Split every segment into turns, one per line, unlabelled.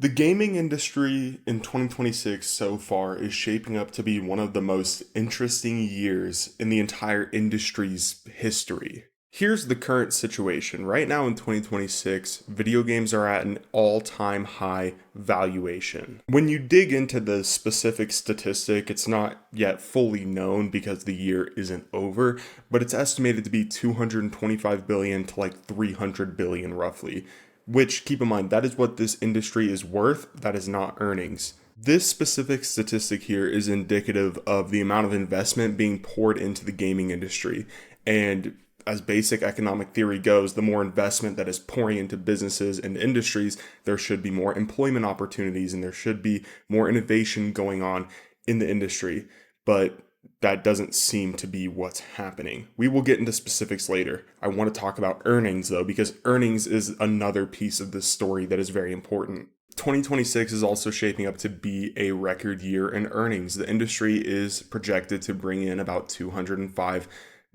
The gaming industry in 2026 so far is shaping up to be one of the most interesting years in the entire industry's history. Here's the current situation. Right now in 2026, video games are at an all-time high valuation. When you dig into the specific statistic, it's not yet fully known because the year isn't over, but it's estimated to be 225 billion to like 300 billion roughly. Which, keep in mind, that is what this industry is worth, that is not earnings. This specific statistic here is indicative of the amount of investment being poured into the gaming industry. And as basic economic theory goes, the more investment that is pouring into businesses and industries, there should be more employment opportunities and there should be more innovation going on in the industry. But that doesn't seem to be what's happening. We will get into specifics later. I want to talk about earnings though, because earnings is another piece of this story that is very important. 2026 is also shaping up to be a record year in earnings. The industry is projected to bring in about $205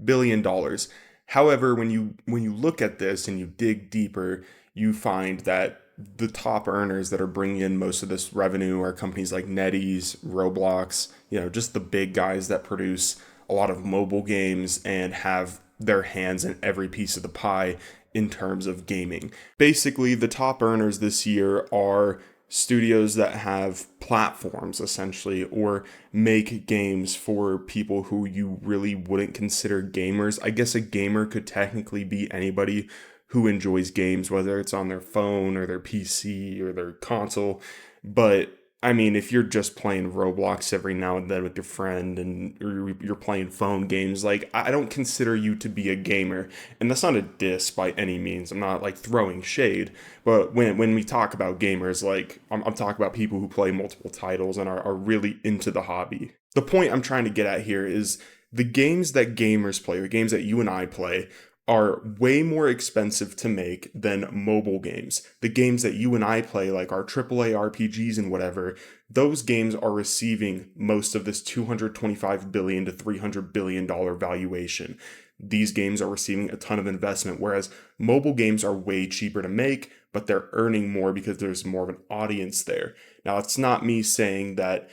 billion. However, when you look at this and you dig deeper, you find that the top earners that are bringing in most of this revenue are companies like NetEase, Roblox, just the big guys that produce a lot of mobile games and have their hands in every piece of the pie in terms of gaming. Basically, the top earners this year are studios that have platforms essentially or make games for people who you really wouldn't consider gamers. I guess a gamer could technically be anybody who enjoys games, whether it's on their phone or their PC or their console. But I mean, if you're just playing Roblox every now and then with your friend and you're playing phone games, like I don't consider you to be a gamer. And that's not a diss by any means. I'm not like throwing shade. But when we talk about gamers, like I'm talking about people who play multiple titles and are really into the hobby. The point I'm trying to get at here is the games that gamers play, the games that you and I play, are way more expensive to make than mobile games. The games that you and I play, like our AAA RPGs and whatever, those games are receiving most of this $225 billion to $300 billion valuation. These games are receiving a ton of investment, whereas mobile games are way cheaper to make, but they're earning more because there's more of an audience there. Now, it's not me saying that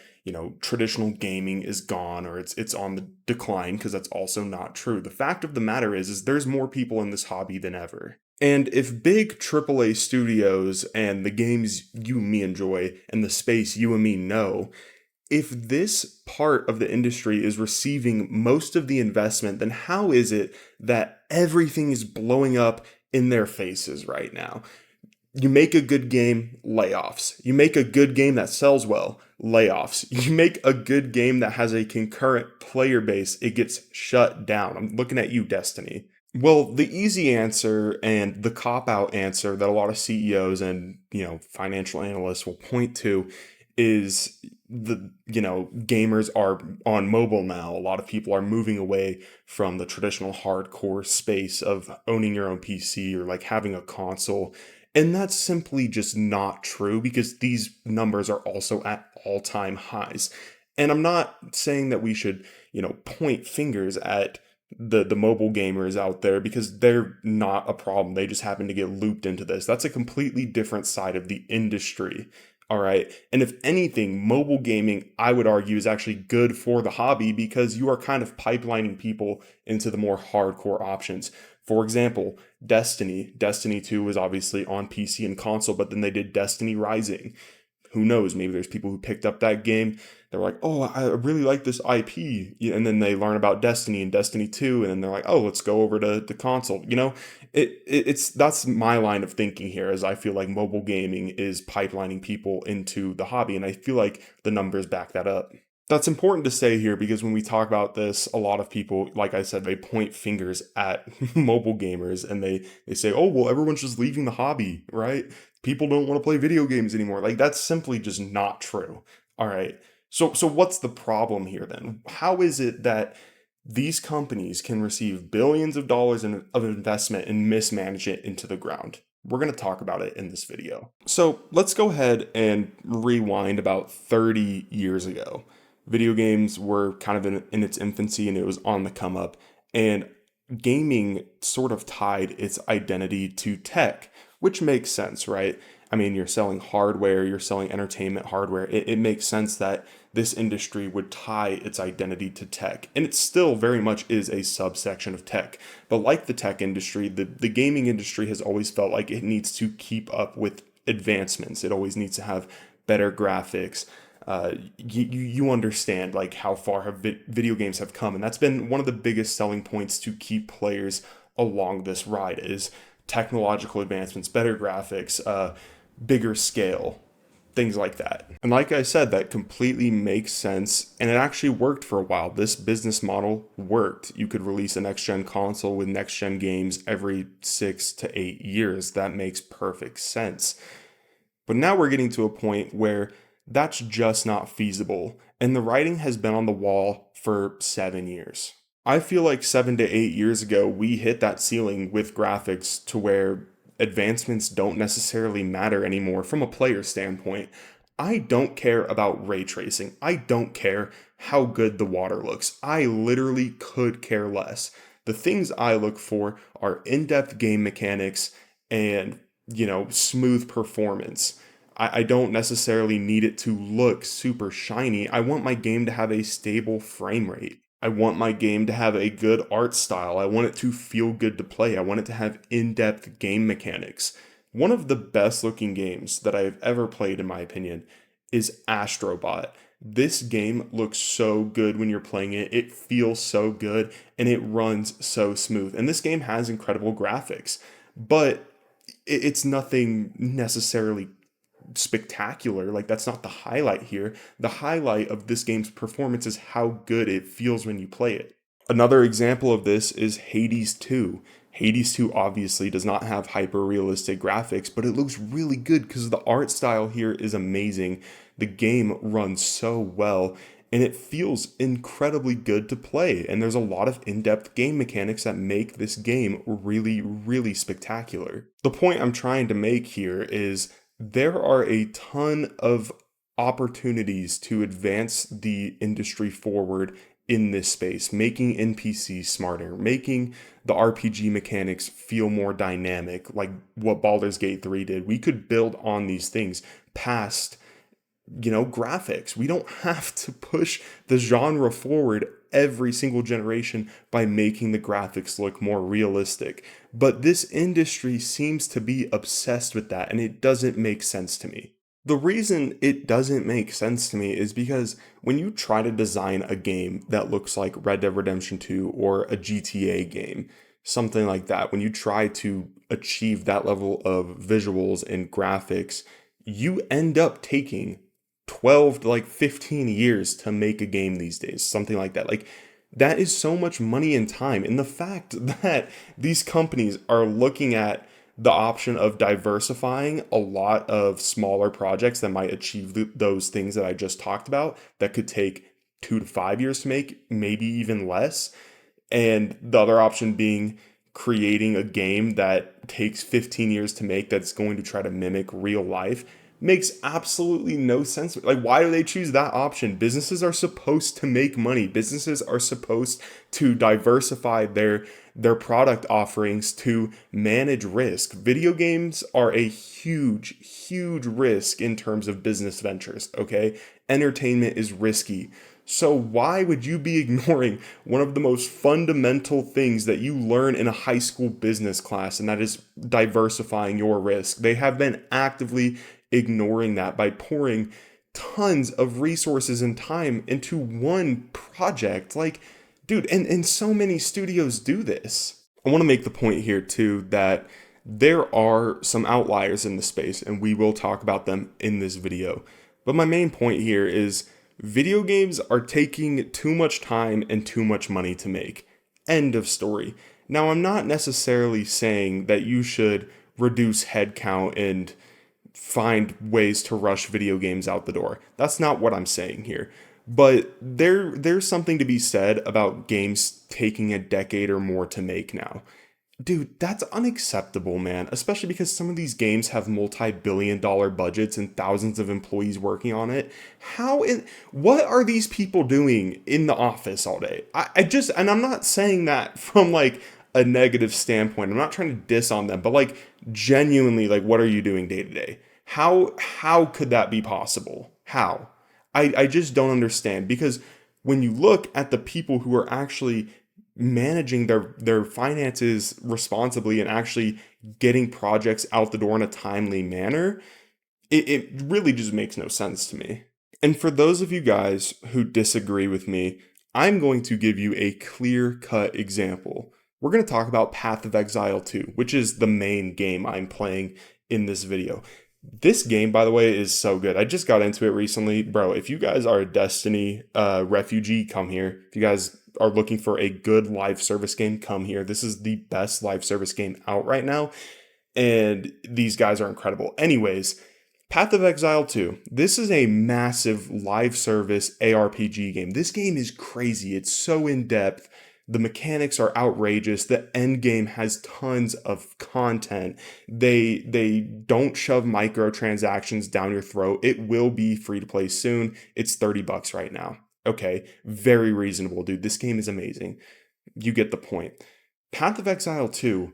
traditional gaming is gone or it's on the decline, because that's also not true. The fact of the matter is there's more people in this hobby than ever. And if big AAA studios and the games you and me enjoy and the space you and me know, if this part of the industry is receiving most of the investment, then how is it that everything is blowing up in their faces right now? You make a good game, layoffs. You make a good game that sells well, layoffs. You make a good game that has a concurrent player base, it gets shut down. I'm looking at you, Destiny. Well, the easy answer and the cop-out answer that a lot of CEOs and, financial analysts will point to is gamers are on mobile now. A lot of people are moving away from the traditional hardcore space of owning your own PC or like having a console. And that's simply just not true because these numbers are also at all-time highs. And I'm not saying that we should, point fingers at the mobile gamers out there because they're not a problem. They just happen to get looped into this. That's a completely different side of the industry. All right. And if anything, mobile gaming, I would argue, is actually good for the hobby because you are kind of pipelining people into the more hardcore options. For example, Destiny 2 was obviously on PC and console, but then they did Destiny Rising. Who knows? Maybe there's people who picked up that game. They're like, oh, I really like this IP. And then they learn about Destiny and Destiny 2. And then they're like, oh, let's go over to the console. That's my line of thinking here, as I feel like mobile gaming is pipelining people into the hobby. And I feel like the numbers back that up. That's important to say here because when we talk about this, a lot of people, like I said, they point fingers at mobile gamers and they say, oh, well, everyone's just leaving the hobby, right? People don't want to play video games anymore. Like, that's simply just not true. All right. So what's the problem here then? How is it that these companies can receive billions of dollars of investment and mismanage it into the ground? We're going to talk about it in this video. So let's go ahead and rewind about 30 years ago. Video games were kind of in its infancy and it was on the come up. And gaming sort of tied its identity to tech, which makes sense, right? I mean, you're selling hardware, you're selling entertainment hardware. It makes sense that this industry would tie its identity to tech. And it still very much is a subsection of tech. But like the tech industry, the gaming industry has always felt like it needs to keep up with advancements. It always needs to have better graphics. You understand like how far video games have come, and that's been one of the biggest selling points to keep players along this ride is technological advancements, better graphics, bigger scale, things like that. And like I said, that completely makes sense, and it actually worked for a while. This business model worked. You could release a next gen console with next gen games every 6 to 8 years. That makes perfect sense. But now we're getting to a point where that's just not feasible, and the writing has been on the wall for 7 years. I feel like 7 to 8 years ago, we hit that ceiling with graphics to where advancements don't necessarily matter anymore from a player standpoint. I don't care about ray tracing. I don't care how good the water looks. I literally could care less. The things I look for are in-depth game mechanics and, smooth performance. I don't necessarily need it to look super shiny. I want my game to have a stable frame rate. I want my game to have a good art style. I want it to feel good to play. I want it to have in-depth game mechanics. One of the best looking games that I've ever played, in my opinion, is Astrobot. This game looks so good when you're playing it. It feels so good and it runs so smooth. And this game has incredible graphics, but it's nothing necessarily spectacular. Like, that's not the highlight here. The highlight of this game's performance is how good it feels when you play it. Another example of this is Hades 2. Hades 2 obviously does not have hyper realistic graphics, but it looks really good because the art style here is amazing. The game runs so well and it feels incredibly good to play. And there's a lot of in-depth game mechanics that make this game really, really spectacular. The point I'm trying to make here is there are a ton of opportunities to advance the industry forward in this space, making NPCs smarter, making the RPG mechanics feel more dynamic, like what Baldur's Gate 3 did. We could build on these things past, graphics. We don't have to push the genre forward every single generation by making the graphics look more realistic. But this industry seems to be obsessed with that, and it doesn't make sense to me. The reason it doesn't make sense to me is because when you try to design a game that looks like Red Dead Redemption 2 or a GTA game, something like that, when you try to achieve that level of visuals and graphics, you end up taking 12 to 15 years to make a game these days, something like that. Like, that is so much money and time. And the fact that these companies are looking at the option of diversifying a lot of smaller projects that might achieve those things that I just talked about, that could take 2 to 5 years to make, maybe even less. And the other option being creating a game that takes 15 years to make that's going to try to mimic real life makes absolutely no sense. Like, why do they choose that option? Businesses are supposed to make money. Businesses are supposed to diversify their product offerings to manage risk. Video games are a huge, huge risk in terms of business ventures, okay? Entertainment is risky. So why would you be ignoring one of the most fundamental things that you learn in a high school business class, and that is diversifying your risk? They have been actively ignoring that by pouring tons of resources and time into one project. Like, dude, and so many studios do this. I want to make the point here too that there are some outliers in the space, and we will talk about them in this video. But my main point here is video games are taking too much time and too much money to make. End of story. Now, I'm not necessarily saying that you should reduce headcount and find ways to rush video games out the door. That's not what I'm saying here. But there's something to be said about games taking a decade or more to make now. Dude, that's unacceptable, man, especially because some of these games have multi-billion-dollar budgets and thousands of employees working on it. What are these people doing in the office all day? And I'm not saying that from a negative standpoint. I'm not trying to diss on them, but genuinely, what are you doing day to day? How could that be possible? How? I just don't understand, because when you look at the people who are actually managing their finances responsibly and actually getting projects out the door in a timely manner, it really just makes no sense to me. And for those of you guys who disagree with me, I'm going to give you a clear-cut example. We're going to talk about Path of Exile 2, which is the main game I'm playing in this video. This game, by the way, is so good. I just got into it recently. Bro, if you guys are a Destiny refugee, come here. If you guys are looking for a good live service game, come here. This is the best live service game out right now, and these guys are incredible. Anyways, Path of Exile 2. This is a massive live service ARPG game. This game is crazy. It's so in depth. The mechanics are outrageous. The end game has tons of content. They don't shove microtransactions down your throat. It will be free to play soon. It's $30 right now. Okay, very reasonable, dude. This game is amazing. You get the point. Path of Exile 2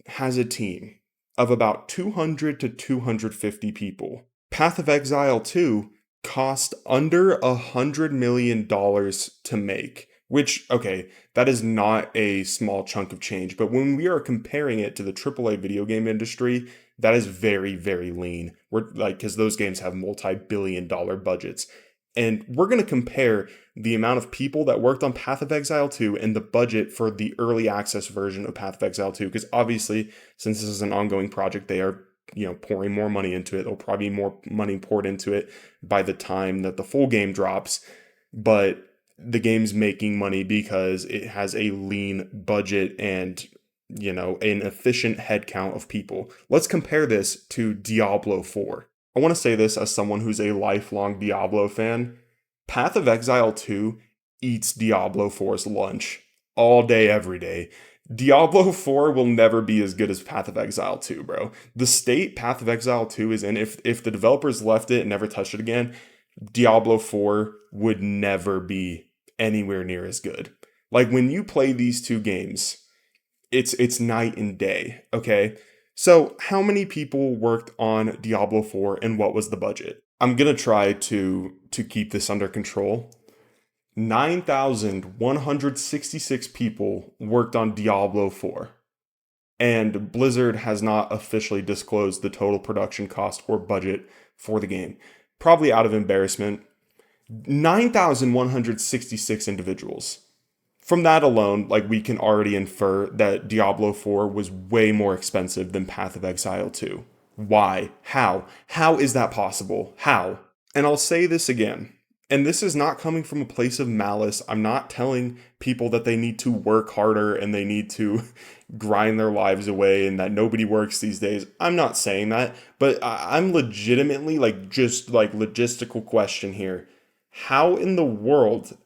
has a team of about 200 to 250 people. Path of Exile 2 cost under $100 million to make, which, okay, that is not a small chunk of change, but when we are comparing it to the AAA video game industry, that is very, very lean. We're like, because those games have multi-billion-dollar budgets. And we're going to compare the amount of people that worked on Path of Exile 2 and the budget for the early access version of Path of Exile 2. Because obviously, since this is an ongoing project, they are, pouring more money into it. There'll probably be more money poured into it by the time that the full game drops. But the game's making money because it has a lean budget and, an efficient headcount of people. Let's compare this to Diablo 4. I want to say this as someone who's a lifelong Diablo fan. Path of Exile 2 eats Diablo 4's lunch all day, every day. Diablo 4 will never be as good as Path of Exile 2, bro. The state Path of Exile 2 is in, if the developers left it and never touched it again, Diablo 4 would never be anywhere near as good. Like, when you play these two games, it's night and day, okay? So, how many people worked on Diablo 4 and what was the budget? I'm going to try to keep this under control. 9,166 people worked on Diablo 4. And Blizzard has not officially disclosed the total production cost or budget for the game. Probably out of embarrassment. 9,166 individuals. From that alone, we can already infer that Diablo 4 was way more expensive than Path of Exile 2. Why? How? How is that possible? How? And I'll say this again, and this is not coming from a place of malice. I'm not telling people that they need to work harder and they need to grind their lives away and that nobody works these days. I'm not saying that, but I'm legitimately, logistical question here. How in the world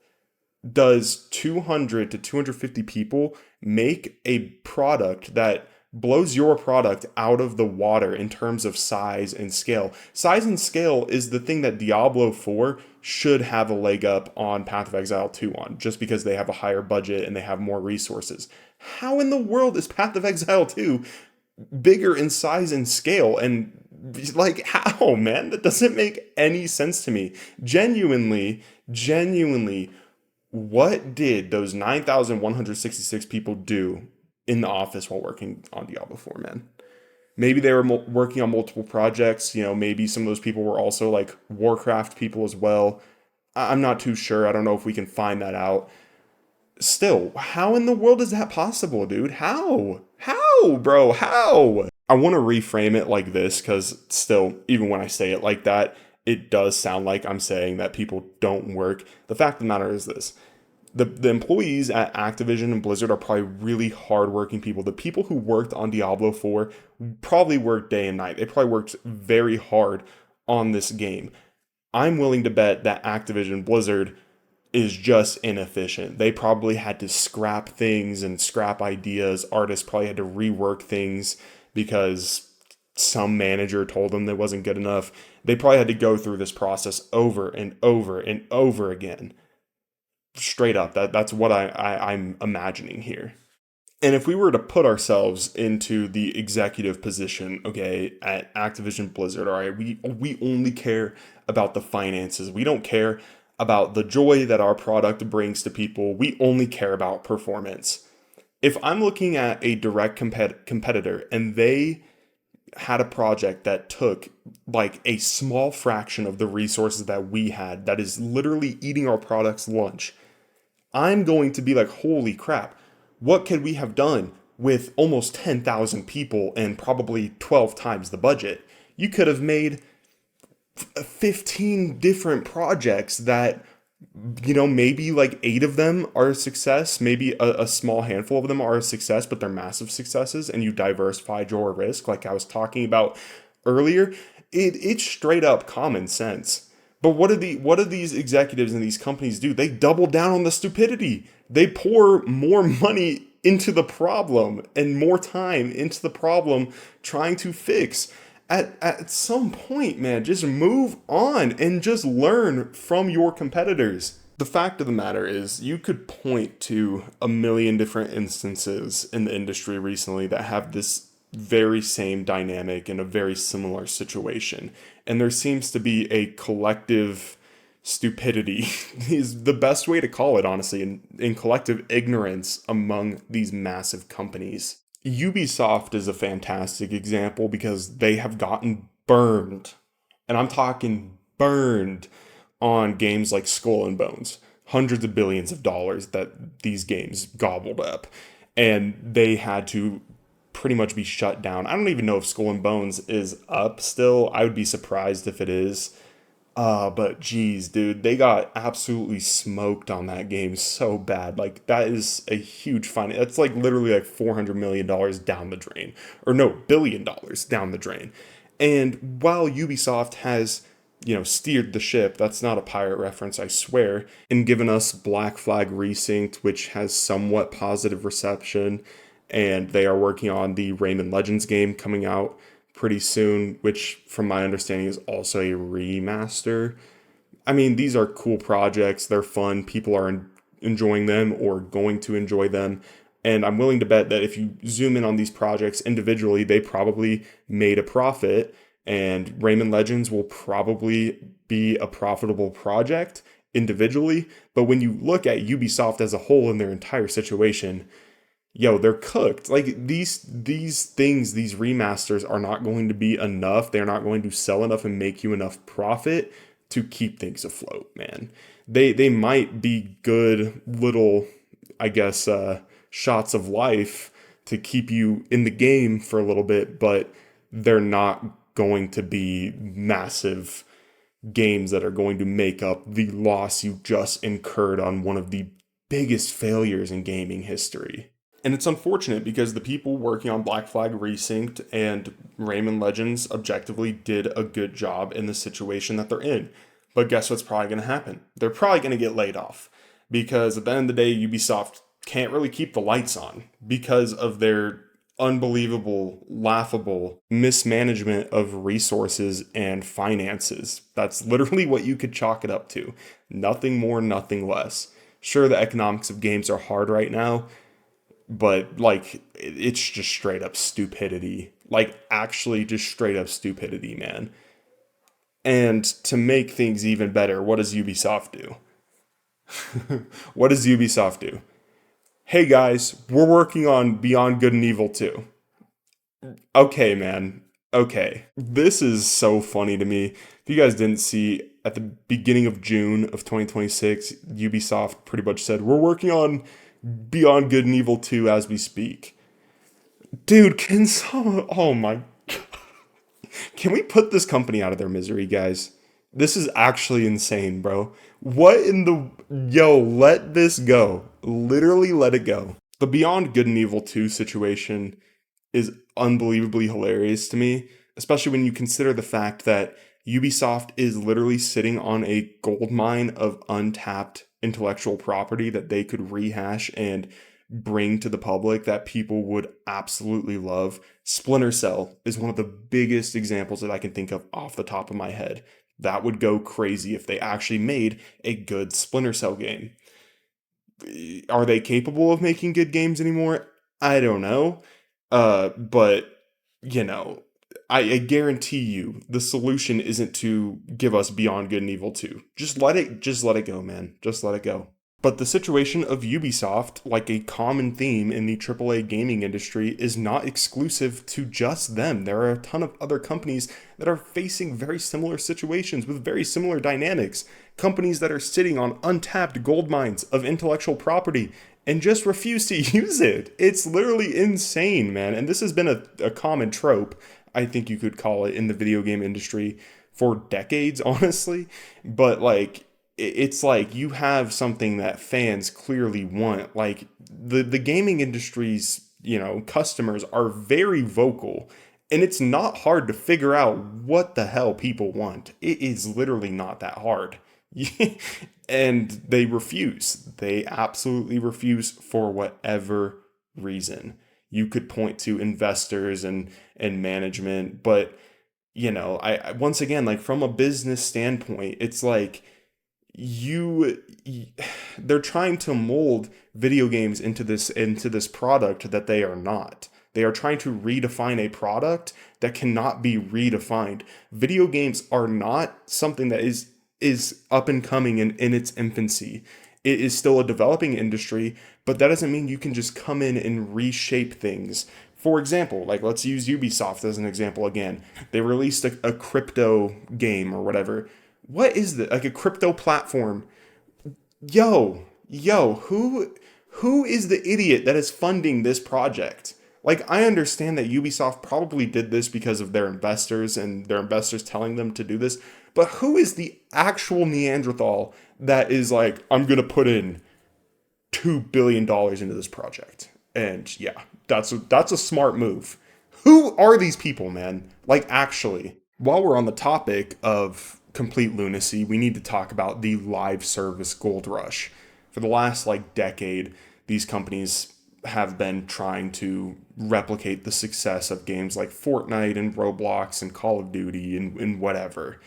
does 200 to 250 people make a product that blows your product out of the water in terms of size and scale? Size and scale is the thing that Diablo 4 should have a leg up on Path of Exile 2 on, just because they have a higher budget and they have more resources. How in the world is Path of Exile 2 bigger in size and scale? And how, man? That doesn't make any sense to me. Genuinely, what did those 9,166 people do in the office while working on Diablo 4, man? Maybe they were working on multiple projects. Maybe some of those people were also Warcraft people as well. I'm not too sure. I don't know if we can find that out. Still, how in the world is that possible, dude? How, bro? How? I want to reframe it like this, because still, even when I say it like that, it does sound like I'm saying that people don't work. The fact of the matter is this. The employees at Activision and Blizzard are probably really hardworking people. The people who worked on Diablo 4 probably worked day and night. They probably worked very hard on this game. I'm willing to bet that Activision Blizzard is just inefficient. They probably had to scrap things and scrap ideas. Artists probably had to rework things because some manager told them that wasn't good enough. They probably had to go through this process over and over and over again. Straight up, that's what I'm imagining here. And if we were to put ourselves into the executive position, okay, at Activision Blizzard, all right, we only care about the finances. We don't care about the joy that our product brings to people. We only care about performance. If I'm looking at a direct competitor and they had a project that took like a small fraction of the resources that we had, that is literally eating our product's lunch, I'm going to be like, holy crap, what could we have done with almost 10,000 people and probably 12 times the budget? You could have made 15 different projects that, maybe like 8 of them are a success, maybe a small handful of them are a success, but they're massive successes, and you diversified your risk, like I was talking about earlier. It's straight up common sense. But what do these executives and these companies do? They double down on the stupidity. They pour more money into the problem and more time into the problem trying to fix. At some point, man, just move on and just learn from your competitors. The fact of the matter is, you could point to a million different instances in the industry recently that have this very same dynamic in a very similar situation. And there seems to be a collective stupidity, is the best way to call it, honestly, in collective ignorance among these massive companies. Ubisoft is a fantastic example because they have gotten burned, and I'm talking burned, on games like Skull and Bones. Hundreds of billions of dollars that these games gobbled up. And they had to pretty much be shut down. I don't even know if Skull and Bones is up still. I would be surprised if it is. But geez, dude, they got absolutely smoked on that game so bad. Like, that is a huge fine. That's like literally like $400 million down the drain. Or no, $1 billion down the drain. And while Ubisoft has, steered the ship, that's not a pirate reference, I swear, and given us Black Flag Resynced, which has somewhat positive reception, and they are working on the Rayman Legends game coming out pretty soon, which from my understanding is also a remaster. I mean, these are cool projects, they're fun, people are enjoying them or going to enjoy them. And I'm willing to bet that if you zoom in on these projects individually, they probably made a profit, and Rayman Legends will probably be a profitable project individually. But when you look at Ubisoft as a whole in their entire situation, yo, they're cooked. Like, these things, these remasters are not going to be enough. They're not going to sell enough and make you enough profit to keep things afloat, man. They might be good little, I guess, shots of life to keep you in the game for a little bit, but they're not going to be massive games that are going to make up the loss you just incurred on one of the biggest failures in gaming history. And it's unfortunate because the people working on Black Flag Resynced and Rayman Legends objectively did a good job in the situation that they're in. But guess what's probably going to happen? They're probably going to get laid off. Because at the end of the day, Ubisoft can't really keep the lights on because of their unbelievable, laughable mismanagement of resources and finances. That's literally what you could chalk it up to. Nothing more, nothing less. Sure, the economics of games are hard right now, but like, it's just straight up stupidity. Like, actually just straight up stupidity, man. And to make things even better, what does Ubisoft do? What does Ubisoft do? Hey guys, we're working on Beyond Good and Evil 2. Okay, man. Okay. This is so funny to me. If you guys didn't see, at the beginning of June of 2026, Ubisoft pretty much said, we're working on Beyond Good and Evil 2 as we speak. Dude, can someone. Oh my. Can we put this company out of their misery, guys? This is actually insane, bro. What in the. Yo, let this go. Literally let it go. The Beyond Good and Evil 2 situation is unbelievably hilarious to me, especially when you consider the fact that Ubisoft is literally sitting on a gold mine of untapped intellectual property that they could rehash and bring to the public that people would absolutely love. Splinter Cell is one of the biggest examples that I can think of off the top of my head. That would go crazy if they actually made a good Splinter Cell game. Are they capable of making good games anymore? I don't know. But you know, I guarantee you the solution isn't to give us Beyond Good and Evil 2. Just let it go, man. Just let it go. But the situation of Ubisoft, like a common theme in the AAA gaming industry, is not exclusive to just them. There are a ton of other companies that are facing very similar situations with very similar dynamics. Companies that are sitting on untapped gold mines of intellectual property and just refuse to use it. It's literally insane, man. And this has been a common trope, I think you could call it, in the video game industry for decades, honestly. But like, it's like you have something that fans clearly want. Like the gaming industry's, customers are very vocal, and it's not hard to figure out what the hell people want. It is literally not that hard. And they refuse. They absolutely refuse for whatever reason. You could point to investors and management, but I once again, like, from a business standpoint, it's like you they're trying to mold video games into this product that they are not. They are trying to redefine a product that cannot be redefined. Video games are not something that is up and coming in its infancy. It is still a developing industry, but that doesn't mean you can just come in and reshape things. For example, like, let's use Ubisoft as an example again. They released a crypto game or whatever. What is that? Like, a crypto platform. Yo, who is the idiot that is funding this project? Like, I understand that Ubisoft probably did this because of their investors and their investors telling them to do this, but who is the actual Neanderthal that is like, I'm gonna put in $2 billion into this project? And yeah, that's a smart move. Who are these people, man? Like, actually. While we're on the topic of complete lunacy, we need to talk about the live service gold rush. For the last like decade, these companies have been trying to replicate the success of games like Fortnite and Roblox and Call of Duty and whatever.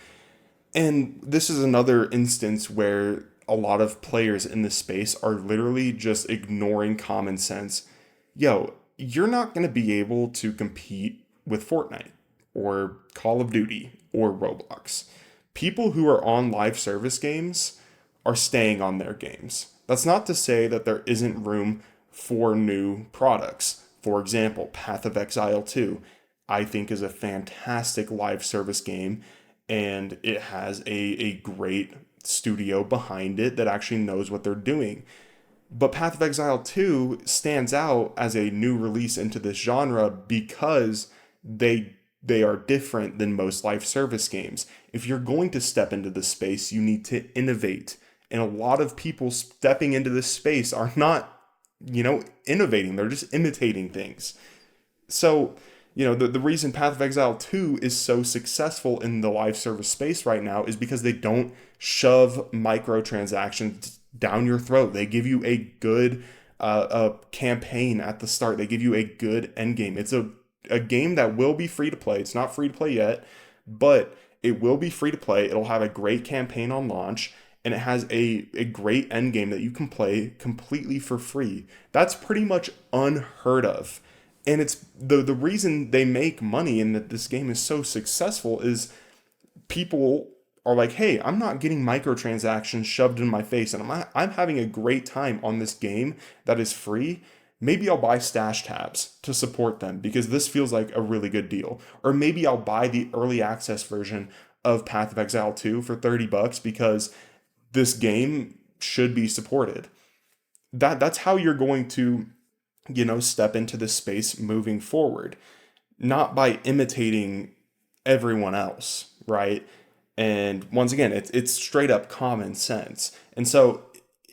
And this is another instance where a lot of players in this space are literally just ignoring common sense. Yo, you're not going to be able to compete with Fortnite or Call of Duty or Roblox. People who are on live service games are staying on their games. That's not to say that there isn't room for new products. For example, Path of Exile 2, I think, is a fantastic live service game, and it has a great studio behind it that actually knows what they're doing. But Path of Exile 2 stands out as a new release into this genre because they are different than most live service games. If you're going to step into this space, you need to innovate. And a lot of people stepping into this space are not, innovating. They're just imitating things. So, the reason Path of Exile 2 is so successful in the live service space right now is because they don't shove microtransactions down your throat. They give you a good campaign at the start. They give you a good end game. It's a game that will be free to play. It's not free to play yet, but it will be free to play. It'll have a great campaign on launch, and it has a great end game that you can play completely for free. That's pretty much unheard of. And it's the reason they make money and that this game is so successful is people are like, hey, I'm not getting microtransactions shoved in my face, and I'm having a great time on this game that is free. Maybe I'll buy stash tabs to support them because this feels like a really good deal. Or maybe I'll buy the early access version of Path of Exile 2 for $30 because this game should be supported. That's how you're going to, step into this space moving forward, not by imitating everyone else, right? And once again, it's straight up common sense. And so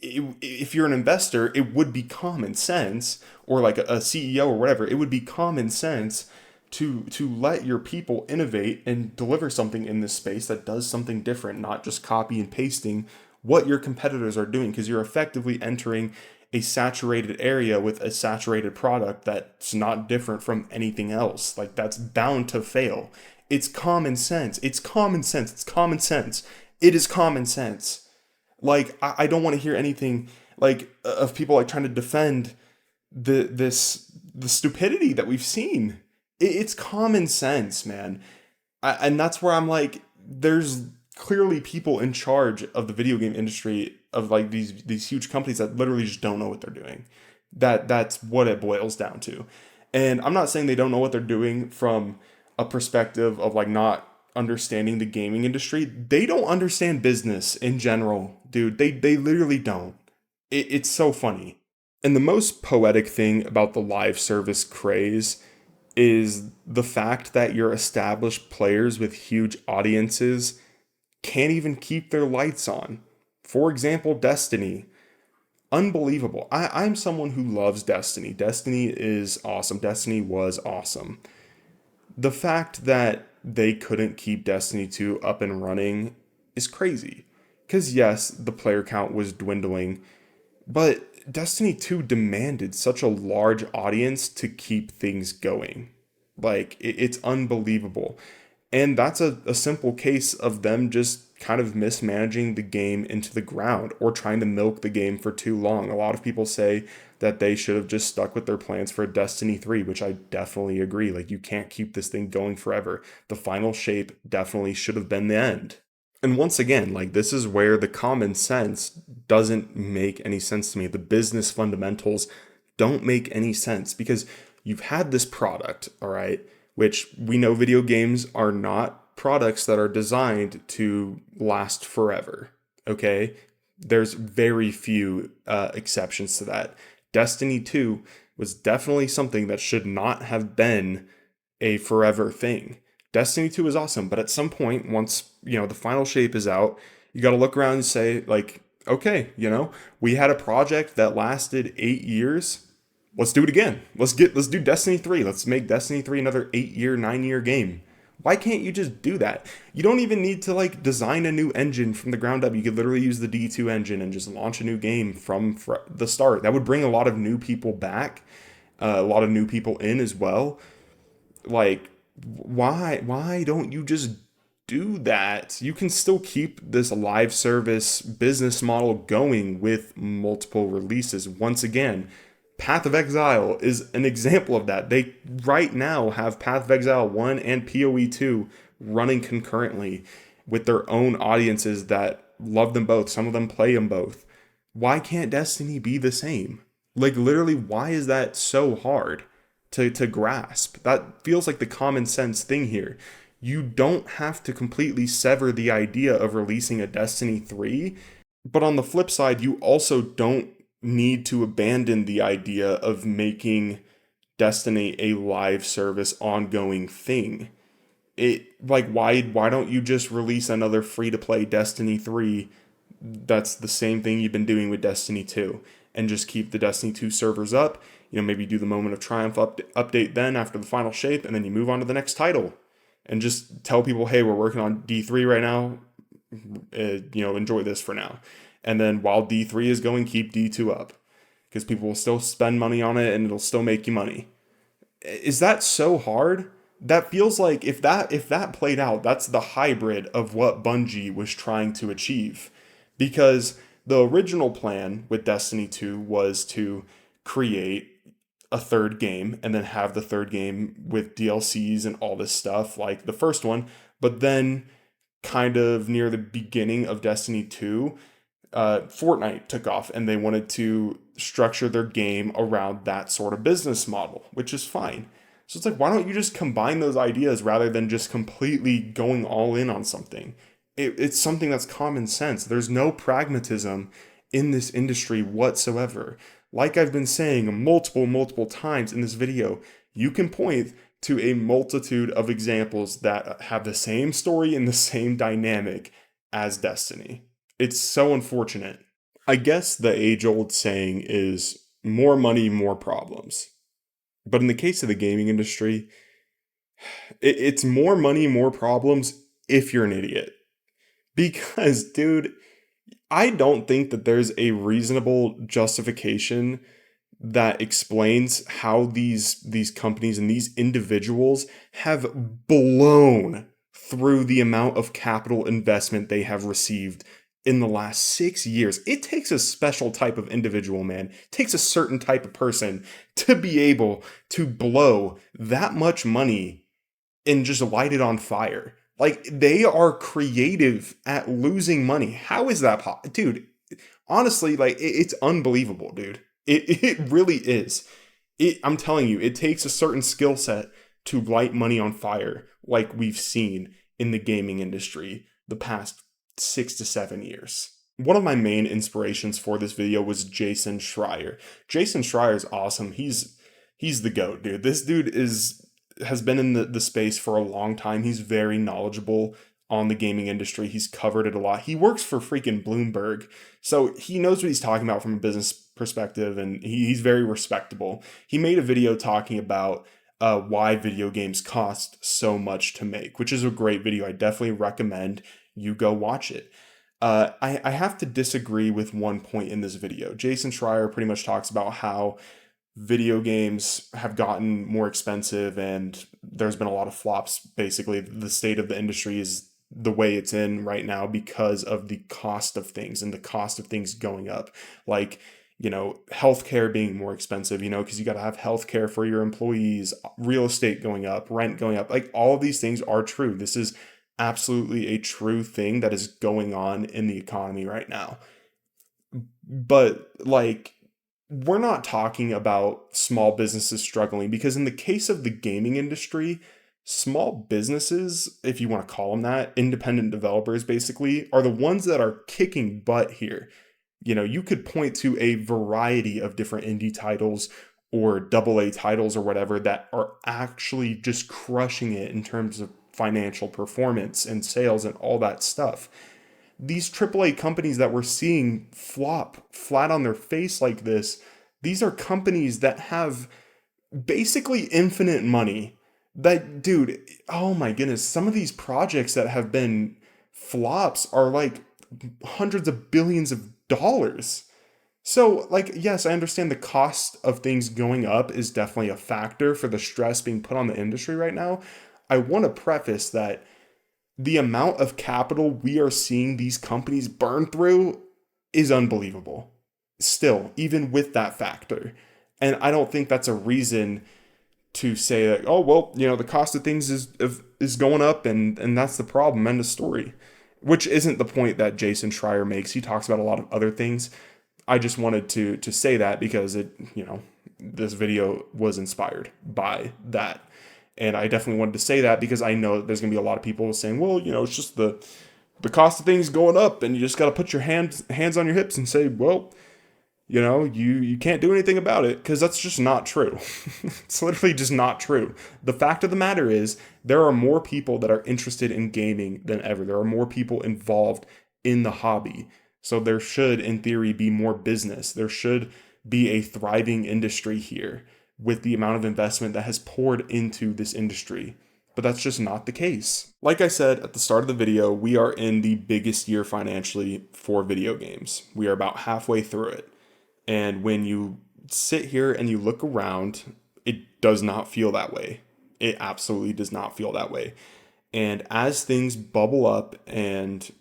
if you're an investor, it would be common sense, or like a CEO or whatever, it would be common sense to let your people innovate and deliver something in this space that does something different, not just copy and pasting what your competitors are doing, because you're effectively entering a saturated area with a saturated product that's not different from anything else. Like, that's bound to fail. It's common sense. It's common sense. It's common sense. It is common sense. Like, I don't want to hear anything like of people like trying to defend the stupidity that we've seen. It's common sense, man. And that's where I'm like, there's clearly people in charge of the video game industry of like these huge companies that literally just don't know what they're doing. That's what it boils down to. And I'm not saying they don't know what they're doing from a perspective of like not understanding the gaming industry. They don't understand business in general, dude. They literally don't. It's so funny. And the most poetic thing about the live service craze is the fact that your established players with huge audiences can't even keep their lights on. For example, Destiny. Unbelievable. I'm someone who loves Destiny. Destiny is awesome. Destiny was awesome. The fact that they couldn't keep Destiny 2 up and running is crazy. Because, yes, the player count was dwindling, but Destiny 2 demanded such a large audience to keep things going. Like, it's unbelievable. And that's a simple case of them just kind of mismanaging the game into the ground or trying to milk the game for too long. A lot of people say that they should have just stuck with their plans for Destiny 3, which I definitely agree. Like, you can't keep this thing going forever. The final shape definitely should have been the end. And once again, like this is where the common sense doesn't make any sense to me. The business fundamentals don't make any sense because you've had this product, all right, which we know video games are not products that are designed to last forever, okay? There's very few exceptions to that. Destiny 2 was definitely something that should not have been a forever thing. Destiny 2 is awesome, but at some point, once, the final shape is out, you got to look around and say, like, okay, we had a project that lasted 8 years. Let's do it again. Let's do Destiny 3. Let's make Destiny 3 another 8-year, 9-year game. Why can't you just do that? You don't even need to like design a new engine from the ground up. You could literally use the D2 engine and just launch a new game from the start. That would bring a lot of new people back, a lot of new people in as well. Like, why don't you just do that? You can still keep this live service business model going with multiple releases. Once again, Path of Exile is an example of that. They right now have Path of Exile 1 and PoE 2 running concurrently with their own audiences that love them both. Some of them play them both. Why can't Destiny be the same? Like, literally, why is that so hard to grasp? That feels like the common sense thing here. You don't have to completely sever the idea of releasing a Destiny 3, but on the flip side, you also don't need to abandon the idea of making Destiny a live service ongoing thing. Why don't you just release another free to play Destiny 3 that's the same thing you've been doing with Destiny 2 and just keep the Destiny 2 servers up, maybe do the moment of triumph update then after the final shape, and then you move on to the next title and just tell people, hey, we're working on D3 right now, enjoy this for now. And then while D3 is going, keep D2 up because people will still spend money on it and it'll still make you money. Is that so hard? That feels like if that played out, that's the hybrid of what Bungie was trying to achieve. Because the original plan with Destiny 2 was to create a third game and then have the third game with DLCs and all this stuff like the first one. But then kind of near the beginning of Destiny 2, Fortnite took off and they wanted to structure their game around that sort of business model, which is fine. So it's like, why don't you just combine those ideas rather than just completely going all in on something? It's something that's common sense. There's no pragmatism in this industry whatsoever. Like I've been saying multiple times in this video, you can point to a multitude of examples that have the same story and the same dynamic as Destiny. It's so unfortunate. I guess the age-old saying is more money, more problems. But in the case of the gaming industry, it's more money, more problems if you're an idiot. Because, dude, I don't think that there's a reasonable justification that explains how these companies and these individuals have blown through the amount of capital investment they have received in the last 6 years. It takes a special type of individual, man. It takes a certain type of person to be able to blow that much money and just light it on fire. Like, they are creative at losing money. How is that possible? Dude, honestly, like, it's unbelievable, dude. It really is. I'm telling you, it takes a certain skill set to light money on fire, like we've seen in the gaming industry the past 6 to 7 years. One of my main inspirations for this video was Jason Schreier. Jason Schreier is awesome. He's the GOAT, dude. This dude has been in the space for a long time. He's very knowledgeable on the gaming industry. He's covered it a lot. He works for freaking Bloomberg, so he knows what he's talking about from a business perspective, and he's very respectable. He made a video talking about why video games cost so much to make, which is a great video. I definitely recommend you go watch it. I have to disagree with one point in this video. Jason Schreier pretty much talks about how video games have gotten more expensive and there's been a lot of flops. Basically, the state of the industry is the way it's in right now because of the cost of things and the cost of things going up. Like, healthcare being more expensive, because you got to have healthcare for your employees, real estate going up, rent going up. Like, all of these things are true. This is absolutely a true thing that is going on in the economy right now. But, like, we're not talking about small businesses struggling, because in the case of the gaming industry, small businesses, if you want to call them that, independent developers basically, are the ones that are kicking butt here. You could point to a variety of different indie titles or AA titles or whatever that are actually just crushing it in terms of financial performance and sales and all that stuff. These AAA companies that we're seeing flop flat on their face like this, these are companies that have basically infinite money. That, dude, oh my goodness, some of these projects that have been flops are like hundreds of billions of dollars. So, like, yes, I understand the cost of things going up is definitely a factor for the stress being put on the industry right now. I want to preface that the amount of capital we are seeing these companies burn through is unbelievable. Still, even with that factor. And I don't think that's a reason to say that, oh, well, the cost of things is going up and that's the problem, end of story. Which isn't the point that Jason Schreier makes. He talks about a lot of other things. I just wanted to say that because this video was inspired by that. And I definitely wanted to say that because I know there's going to be a lot of people saying, well, it's just the cost of things going up and you just got to put your hands on your hips and say, well, you can't do anything about it, because that's just not true. It's literally just not true. The fact of the matter is there are more people that are interested in gaming than ever. There are more people involved in the hobby. So there should, in theory, be more business. There should be a thriving industry here with the amount of investment that has poured into this industry. But that's just not the case. Like I said at the start of the video, we are in the biggest year financially for video games. We are about halfway through it. And when you sit here and you look around, it does not feel that way. It absolutely does not feel that way. And as things bubble up and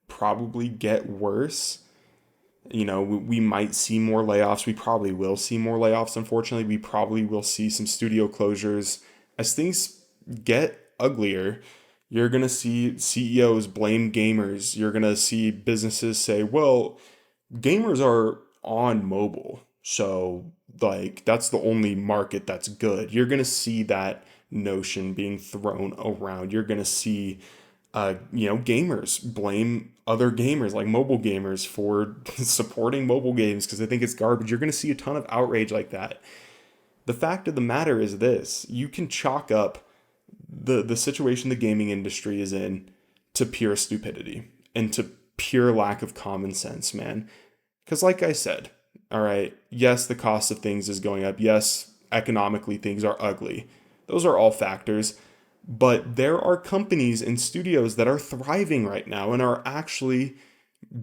probably get worse, we might see more layoffs. We probably will see more layoffs, unfortunately. We probably will see some studio closures. As things get uglier, you're going to see CEOs blame gamers. You're going to see businesses say, well, gamers are on mobile, so like that's the only market that's good. You're going to see that notion being thrown around. You're going to see gamers blame other gamers, like mobile gamers, for supporting mobile games because they think it's garbage. You're going to see a ton of outrage like that. The fact of the matter is this: you can chalk up the situation the gaming industry is in to pure stupidity and to pure lack of common sense, man. Because like I said, all right, yes, the cost of things is going up. Yes, economically things are ugly. Those are all factors. But there are companies and studios that are thriving right now and are actually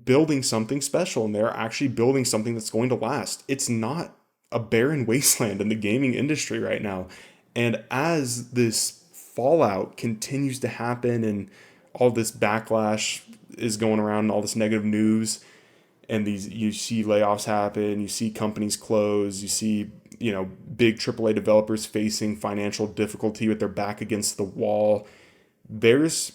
building something special. And they're actually building something that's going to last. It's not a barren wasteland in the gaming industry right now. And as this fallout continues to happen and all this backlash is going around, all this negative news, and you see layoffs happen, you see companies close, you see, big AAA developers facing financial difficulty with their back against the wall. There's,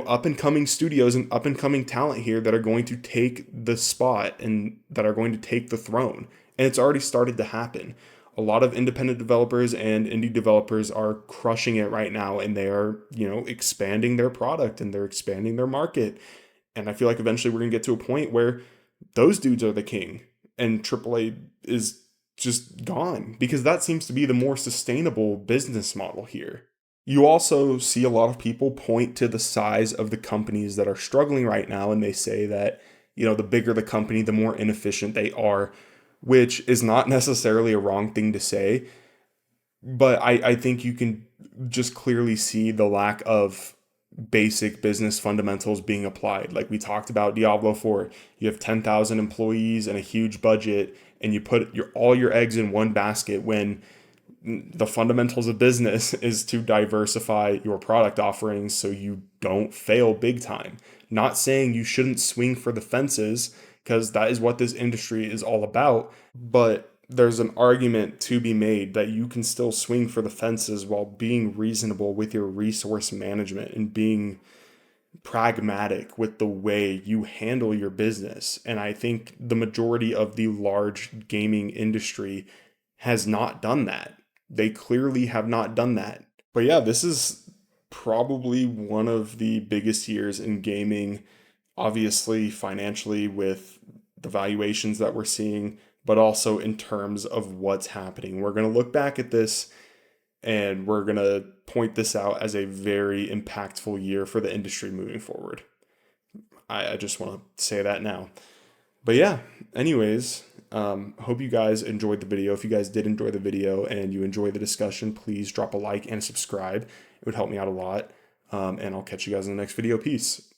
up and coming studios and up and coming talent here that are going to take the spot and that are going to take the throne. And it's already started to happen. A lot of independent developers and indie developers are crushing it right now, and they are, expanding their product and they're expanding their market. And I feel like eventually we're going to get to a point where those dudes are the king and AAA is just gone, because that seems to be the more sustainable business model here. You also see a lot of people point to the size of the companies that are struggling right now, and they say that, the bigger the company, the more inefficient they are, which is not necessarily a wrong thing to say. But I think you can just clearly see the lack of basic business fundamentals being applied. Like we talked about Diablo 4, you have 10,000 employees and a huge budget, and you put all your eggs in one basket, when the fundamentals of business is to diversify your product offerings so you don't fail big time. Not saying you shouldn't swing for the fences, because that is what this industry is all about, but there's an argument to be made that you can still swing for the fences while being reasonable with your resource management and being pragmatic with the way you handle your business. And I think the majority of the large gaming industry has not done that. They clearly have not done that. But yeah, this is probably one of the biggest years in gaming, obviously financially with the valuations that we're seeing, but also in terms of what's happening. We're going to look back at this and we're going to point this out as a very impactful year for the industry moving forward. I just want to say that now. But yeah, anyways, hope you guys enjoyed the video. If you guys did enjoy the video and you enjoy the discussion, please drop a like and subscribe. It would help me out a lot. And I'll catch you guys in the next video. Peace.